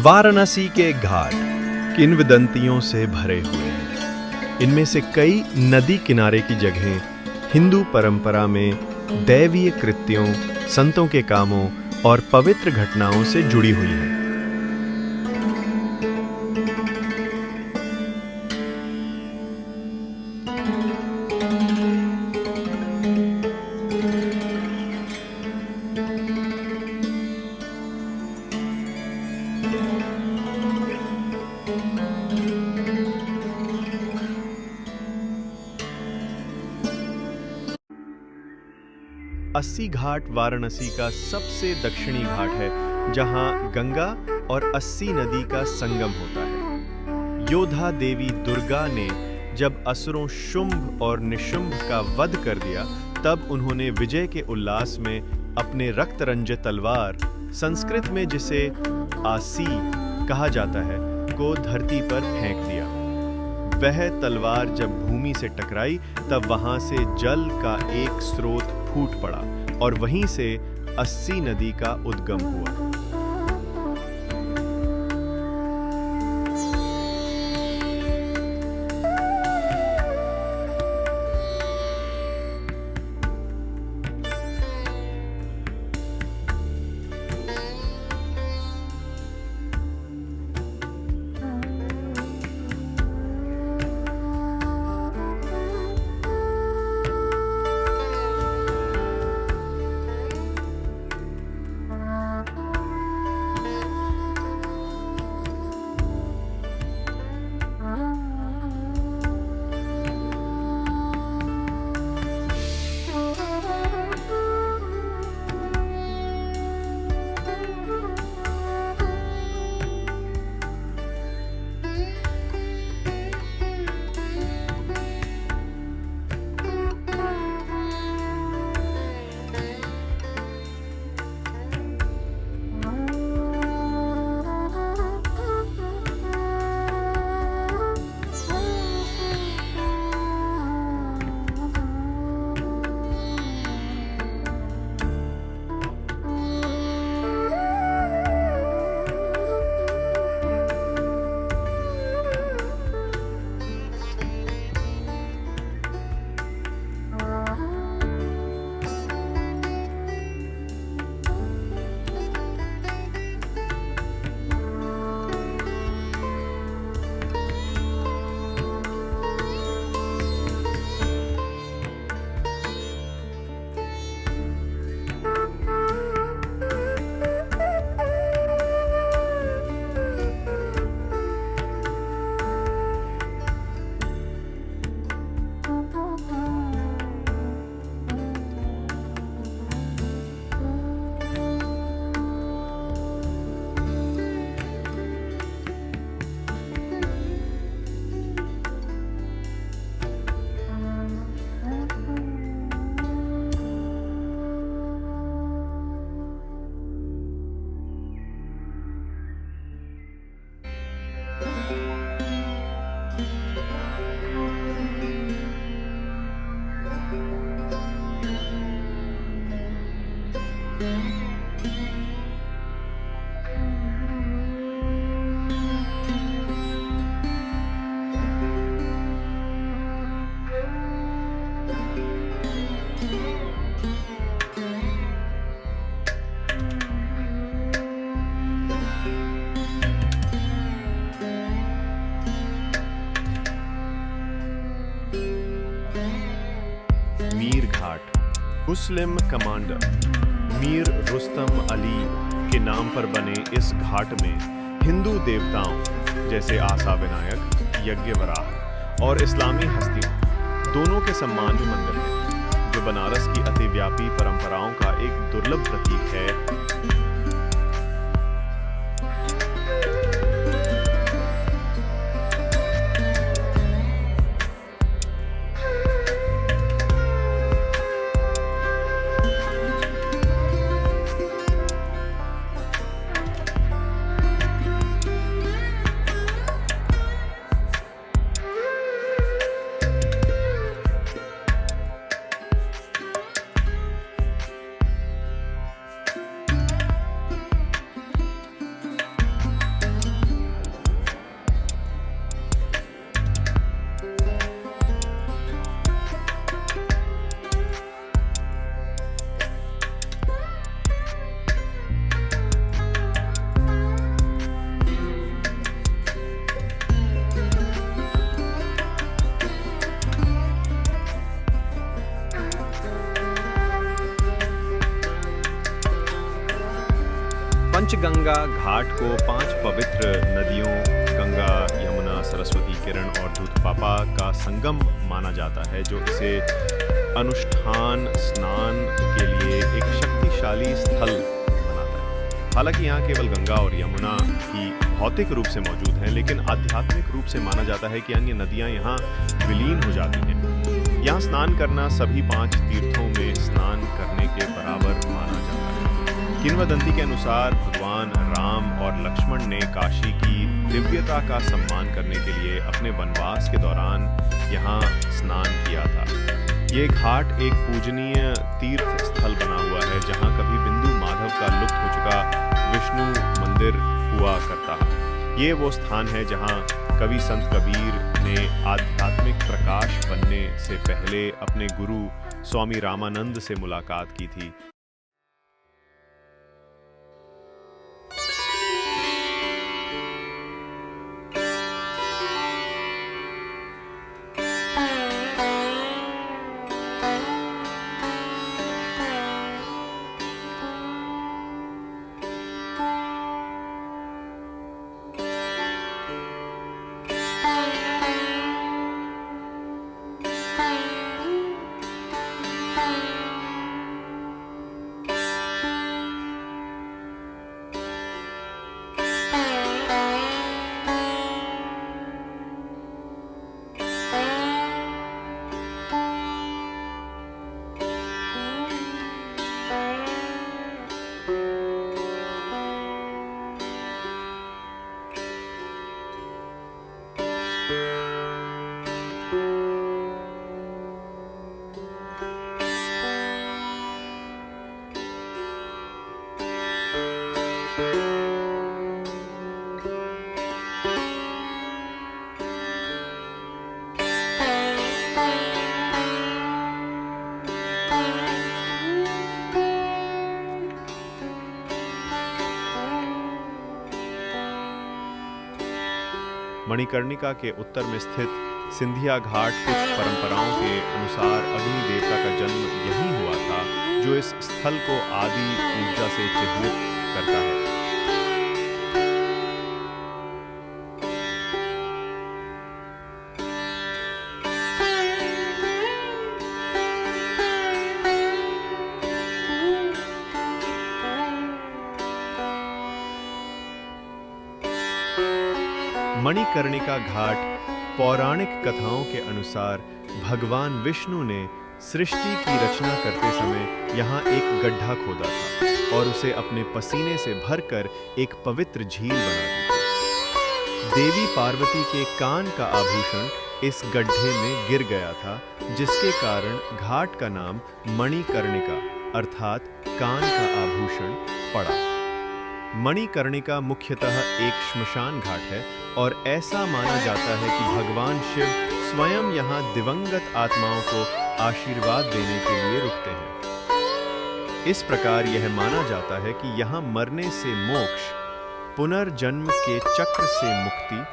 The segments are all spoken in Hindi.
वाराणसी के घाट किंवदंतियों से भरे हुए हैं। इनमें से कई नदी किनारे की जगहें हिंदू परंपरा में दैवीय कृत्यों, संतों के कामों और पवित्र घटनाओं से जुड़ी हुई हैं। अस्सी घाट वाराणसी का सबसे दक्षिणी घाट है, जहां गंगा और अस्सी नदी का संगम होता है। योद्धा देवी दुर्गा ने जब असुरों शुंभ और निशुंभ का वध कर दिया, तब उन्होंने विजय के उल्लास में अपने रक्त रंजित तलवार, संस्कृत में जिसे आसी कहा जाता है, को धरती पर फेंक दिया। वह तलवार जब भूमि से टकराई, तब वहां से जल का एक स्रोत फूट पड़ा और वहीं से अस्सी नदी का उद्गम हुआ। मीर घाट मुस्लिम कमांडर मीर रुस्तम अली के नाम पर बने इस घाट में हिंदू देवताओं जैसे आसा विनायक, यज्ञवराह और इस्लामी हस्तियों दोनों के सम्मान में मंदिर है, जो बनारस की अतिव्यापी परंपराओं का एक दुर्लभ प्रतीक है। पंचगंगा घाट को 5 पवित्र नदियों गंगा, यमुना, सरस्वती, किरण और दूधपापा का संगम माना जाता है, जो इसे अनुष्ठान स्नान के लिए एक शक्तिशाली स्थल बनाता है। हालांकि यहाँ केवल गंगा और यमुना ही भौतिक रूप से मौजूद हैं, लेकिन आध्यात्मिक रूप से माना जाता है कि अन्य नदियाँ यहाँ विलीन हो जाती हैं। यहाँ स्नान करना सभी 5 तीर्थों में स्नान करने के बराबर माना जाता है। किंवदंती के अनुसार भगवान राम और लक्ष्मण ने काशी की दिव्यता का सम्मान करने के लिए अपने वनवास के दौरान यहाँ स्नान किया था। ये घाट एक पूजनीय तीर्थ स्थल बना हुआ है, जहाँ कभी बिंदु माधव का लुप्त हो चुका विष्णु मंदिर हुआ करता है। ये वो स्थान है जहाँ कवि संत कबीर ने आध्यात्मिक प्रकाश बनने से पहले अपने गुरु स्वामी रामानंद से मुलाकात की थी। मणिकर्णिका के उत्तर में स्थित सिंधिया घाट कुछ परंपराओं के अनुसार अग्नि देवता का जन्म यहीं हुआ था, जो इस स्थल को आदि ऊर्जा से चिह्नित करता है। मणिकर्णिका घाट पौराणिक कथाओं के अनुसार भगवान विष्णु ने सृष्टि की रचना करते समय यहाँ एक गड्ढा खोदा था और उसे अपने पसीने से भरकर एक पवित्र झील बना दी। देवी पार्वती के कान का आभूषण इस गड्ढे में गिर गया था, जिसके कारण घाट का नाम मणिकर्णिका अर्थात कान का आभूषण पड़ा। मणिकर्णिका मुख्यतः एक श्मशान घाट है और ऐसा माना जाता है कि भगवान शिव स्वयं यहाँ दिवंगत आत्माओं को आशीर्वाद देने के लिए रुकते हैं। इस प्रकार यह माना जाता है कि यहाँ मरने से मोक्ष, पुनर्जन्म के चक्र से मुक्ति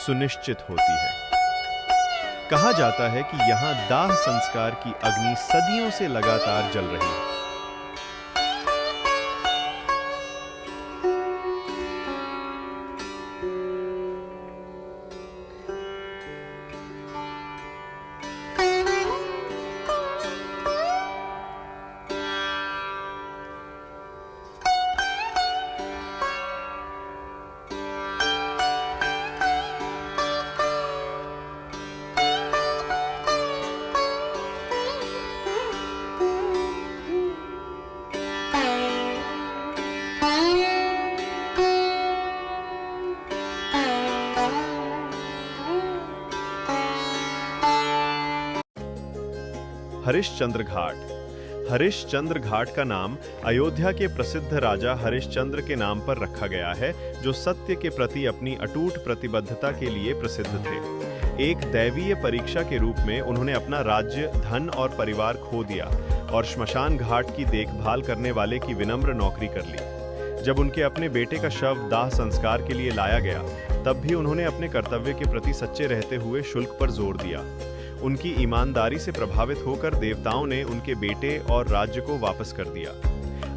सुनिश्चित होती है। कहा जाता है कि यहाँ दाह संस्कार की अग्नि सदियों से लगातार जल रही है। हरिश्चंद्र घाट। हरिश्चंद्र घाट का नाम अयोध्या के प्रसिद्ध राजा हरिश्चंद्र के नाम पर रखा गया है, जो सत्य के प्रति अपनी अटूट प्रतिबद्धता के लिए प्रसिद्ध थे। एक दैवीय परीक्षा के रूप में उन्होंने अपना राज्य, धन और परिवार खो दिया और श्मशान घाट की देखभाल करने वाले की विनम्र नौकरी कर ली। जब उनके अपने बेटे का शव दाह संस्कार के लिए लाया गया, तब भी उन्होंने अपने कर्तव्य के प्रति सच्चे रहते हुए शुल्क पर जोर दिया। उनकी ईमानदारी से प्रभावित होकर देवताओं ने उनके बेटे और राज्य को वापस कर दिया।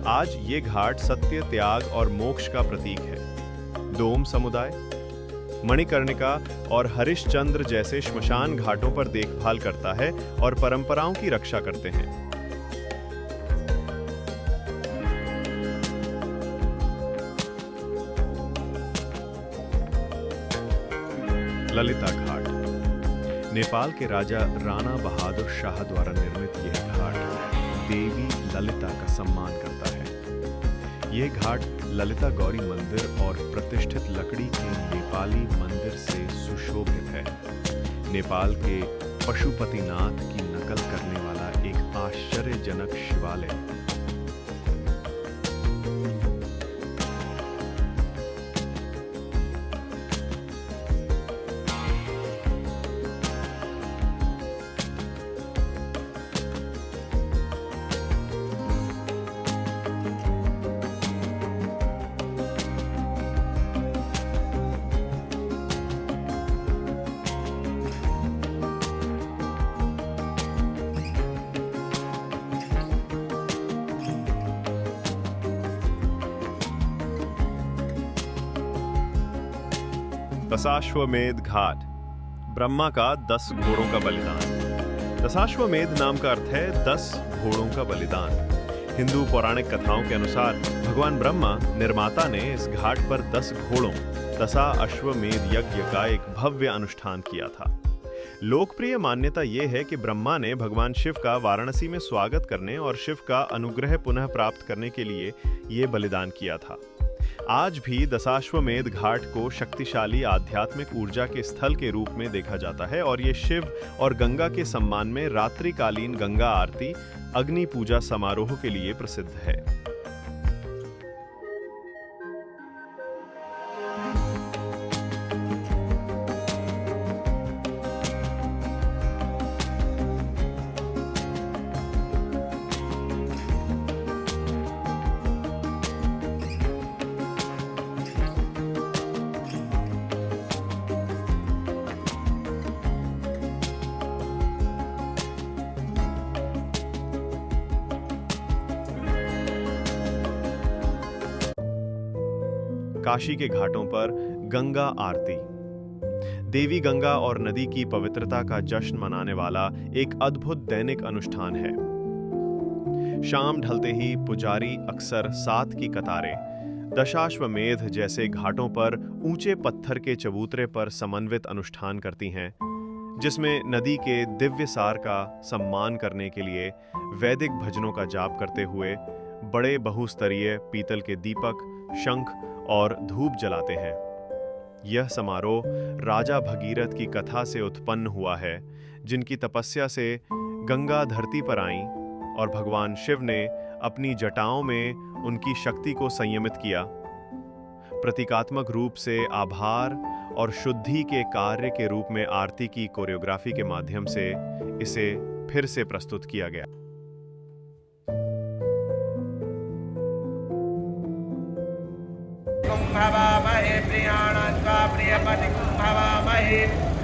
आज ये घाट सत्य, त्याग और मोक्ष का प्रतीक है। डोम समुदाय, मणिकर्णिका और हरिश्चंद्र जैसे श्मशान घाटों पर देखभाल करता है और परंपराओं की रक्षा करते हैं। ललिता घाट, नेपाल के राजा राणा बहादुर शाह द्वारा निर्मित यह घाट देवी ललिता का सम्मान करता है। यह घाट ललिता गौरी मंदिर और प्रतिष्ठित लकड़ी के नेपाली मंदिर से सुशोभित है। नेपाल के पशुपतिनाथ की नकल करने वाला एक आश्चर्यजनक शिवालय। दशाश्वमेध घाट, ब्रह्मा का 10 घोड़ों का बलिदान। दशाश्वमेध नाम का अर्थ है 10 घोड़ों का बलिदान। हिंदू पौराणिक कथाओं के अनुसार भगवान ब्रह्मा निर्माता ने इस घाट पर 10 घोड़ों दशा अश्वमेध यज्ञ का एक भव्य अनुष्ठान किया था। लोकप्रिय मान्यता यह है कि ब्रह्मा ने भगवान शिव का वाराणसी में स्वागत करने और शिव का अनुग्रह पुनः प्राप्त करने के लिए ये बलिदान किया था। आज भी दशाश्वमेध घाट को शक्तिशाली आध्यात्मिक ऊर्जा के स्थल के रूप में देखा जाता है और ये शिव और गंगा के सम्मान में रात्रिकालीन गंगा आरती, अग्नि पूजा समारोह के लिए प्रसिद्ध है। काशी के घाटों पर गंगा आरती, देवी गंगा और नदी की पवित्रता का जश्न मनाने वाला एक अद्भुत दैनिक अनुष्ठान है। शाम ढलते ही पुजारी अक्सर 7 की कतारें दशाश्वमेध जैसे घाटों पर ऊंचे पत्थर के चबूतरे पर समन्वित अनुष्ठान करती हैं, जिसमें नदी के दिव्य सार का सम्मान करने के लिए वैदिक भजनों का जाप करते हुए बड़े बहुस्तरीय पीतल के दीपक, शंख और धूप जलाते हैं। यह समारोह राजा भगीरथ की कथा से उत्पन्न हुआ है, जिनकी तपस्या से गंगा धरती पर आईं और भगवान शिव ने अपनी जटाओं में उनकी शक्ति को संयमित किया। प्रतीकात्मक रूप से आभार और शुद्धि के कार्य के रूप में आरती की कोरियोग्राफी के माध्यम से इसे फिर से प्रस्तुत किया गया। कुंभवामहे प्रियाणान्त्वा प्रियपति कुंभवामहे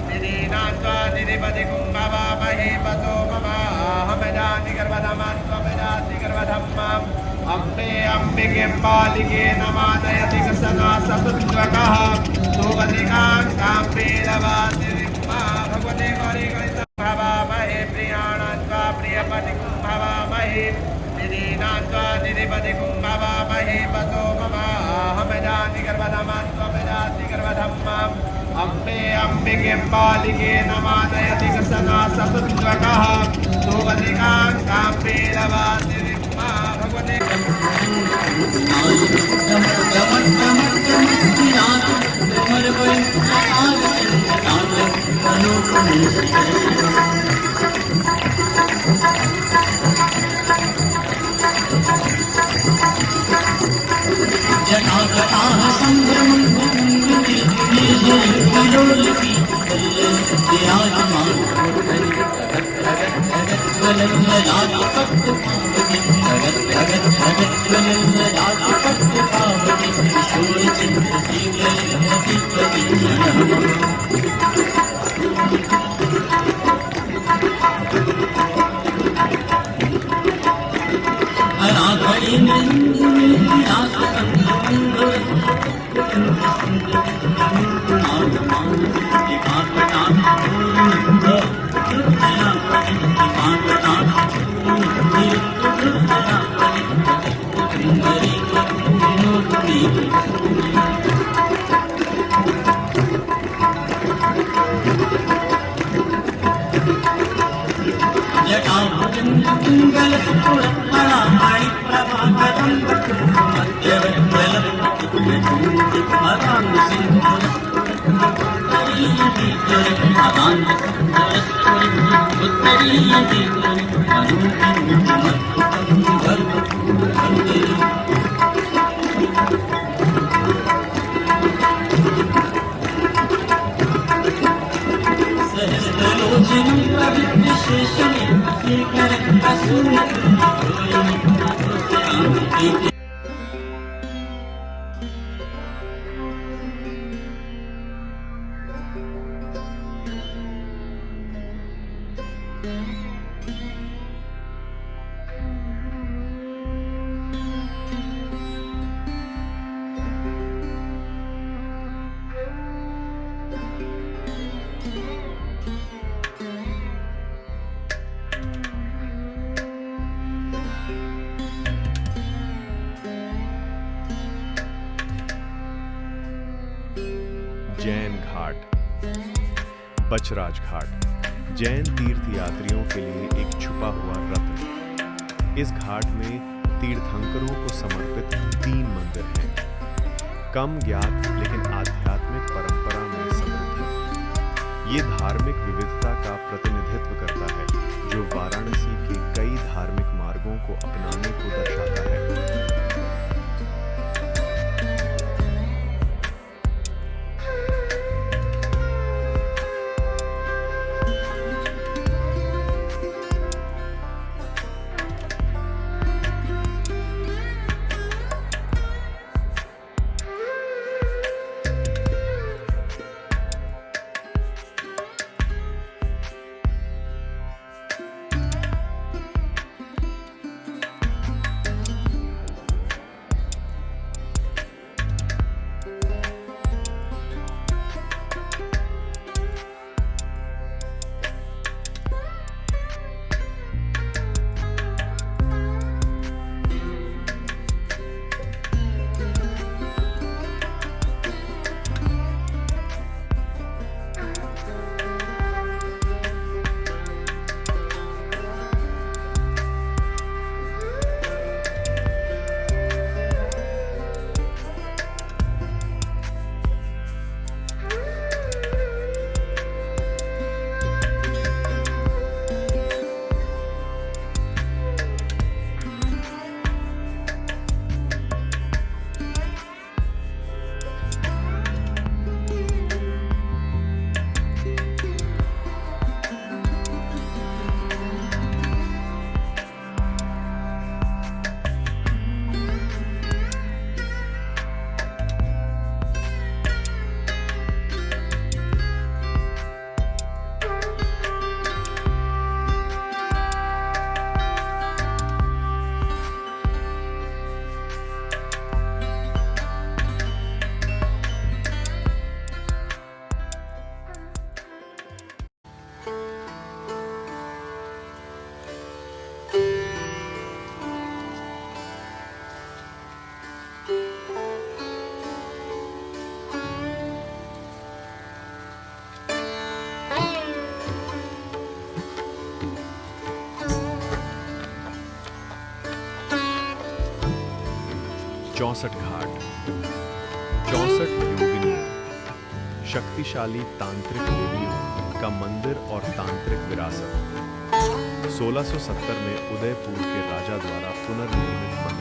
निदीनान्त्वा निधिपति कुंभवामहे पतो ममाहमजाति गर्भधमान्त्वमजाति गर्भधम्माम् अम्बे अम्बिके बालिके नमादयति सदा सतुत्वकः सुवदिकां वेदवासिरिम्मा भगवते गौरी कुंभवामहे प्रियाणान्त्वा प्रियपति कुंभवामहे निदीनान्त्वा निधिपति कुंभवामहे पतो ममाहमजाति गर्भधमान्त्वमजाति गर्भधम्माम् अम्बे अम्बिके बालिके नमादयति सदा सतुत्वकः सुवदिकां वेदवासिरिम्मा भगवते जैन घाट। बचराज घाट जैन तीर्थ यात्रियों के लिए एक छुपा हुआ रत्न। इस घाट में तीर्थंकरों को समर्पित 3 मंदिर हैं। कम ज्ञात लेकिन आध्यात्मिक परंपरा में समृद्ध। ये धार्मिक विविधता का प्रतिनिधित्व करता है जो वाराणसी के कई धार्मिक मार्गों को अपनाने को दर्शाता है। चौसठ घाट। 64 योगिनियों, शक्तिशाली तांत्रिक देवियों का मंदिर और तांत्रिक विरासत। 1670 में उदयपुर के राजा द्वारा पुनर्निर्मित मंदिर।